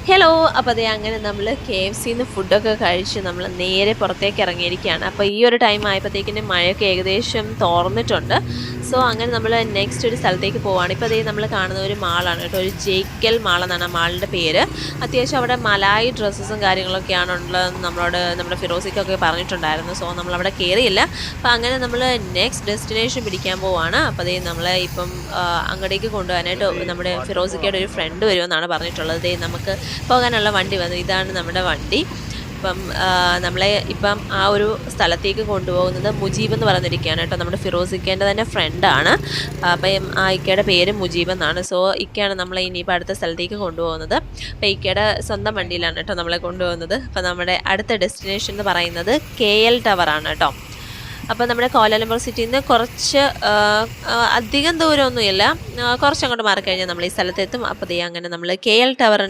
Hello. അപ്പോൾ അതേ അങ്ങനെ നമ്മൾ KFCന്ന് ഫുഡൊക്കെ കഴിച്ച് നമ്മൾ നേരെ പുറത്തേക്ക് ഇറങ്ങിയിരിക്കുകയാണ്. അപ്പോൾ ഈ ഒരു ടൈം ആയപ്പോഴത്തേക്കിനും മഴയൊക്കെ ഏകദേശം തോർന്നിട്ടുണ്ട്. സോ അങ്ങനെ നമ്മൾ നെക്സ്റ്റ് ഒരു സ്ഥലത്തേക്ക് പോവുകയാണ്. ഇപ്പോൾ അതേ നമ്മൾ കാണുന്ന ഒരു മാളാണ് കേട്ടോ. ഒരു ജേക്കൽ മാൾ എന്നാണ് ആ മാളിൻ്റെ പേര്. അത്യാവശ്യം അവിടെ മലായി ഡ്രസ്സസും കാര്യങ്ങളൊക്കെയാണ് ഉള്ളതെന്ന് നമ്മളോട് നമ്മുടെ ഫിറോസിക്കൊക്കെ പറഞ്ഞിട്ടുണ്ടായിരുന്നു. സോ നമ്മളവിടെ കയറിയില്ല. അപ്പോൾ അങ്ങനെ നമ്മൾ നെക്സ്റ്റ് ഡെസ്റ്റിനേഷൻ പിടിക്കാൻ പോവുകയാണ്. അപ്പോൾ അതേ നമ്മളെ ഇപ്പം അങ്ങോട്ടേക്ക് കൊണ്ടുപോകാനായിട്ട് നമ്മുടെ ഫിറോസിക്കയുടെ ഒരു ഫ്രണ്ട് വരുമെന്നാണ് പറഞ്ഞിട്ടുള്ളത്. ദേ നമുക്ക് പോകാനുള്ള വണ്ടി വന്നു. ഇതാണ് നമ്മുടെ വണ്ടി. ഇപ്പം നമ്മളെ ഇപ്പം ആ ഒരു സ്ഥലത്തേക്ക് കൊണ്ടുപോകുന്നത് മുജീബ് എന്ന് പറഞ്ഞിരിക്കുകയാണ് കേട്ടോ. നമ്മുടെ ഫിറോസിക്കേൻ്റെ തന്നെ ഫ്രണ്ടാണ്. അപ്പം ആ ഇക്കയുടെ പേര് മുജീബ് എന്നാണ്. സോ ഇക്കയാണ് നമ്മളെ ഇനിയിപ്പോൾ അടുത്ത സ്ഥലത്തേക്ക് കൊണ്ടുപോകുന്നത്. അപ്പോൾ ഇക്കയുടെ സ്വന്തം വണ്ടിയിലാണ് കേട്ടോ നമ്മളെ കൊണ്ടുപോകുന്നത്. അപ്പോൾ നമ്മുടെ അടുത്ത ഡെസ്റ്റിനേഷൻ എന്ന് പറയുന്നത് KL ടവറാണ് കേട്ടോ. അപ്പോൾ നമ്മുടെ കോലാലംപൂർ സിറ്റിയിൽ നിന്ന് കുറച്ച് അധികം ദൂരമൊന്നുമില്ല, കുറച്ചങ്ങോട്ട് മാറിക്കഴിഞ്ഞാൽ നമ്മൾ ഈ സ്ഥലത്തെത്തും. അപ്പോൾ ദേ അങ്ങനെ നമ്മൾ KL ടവർ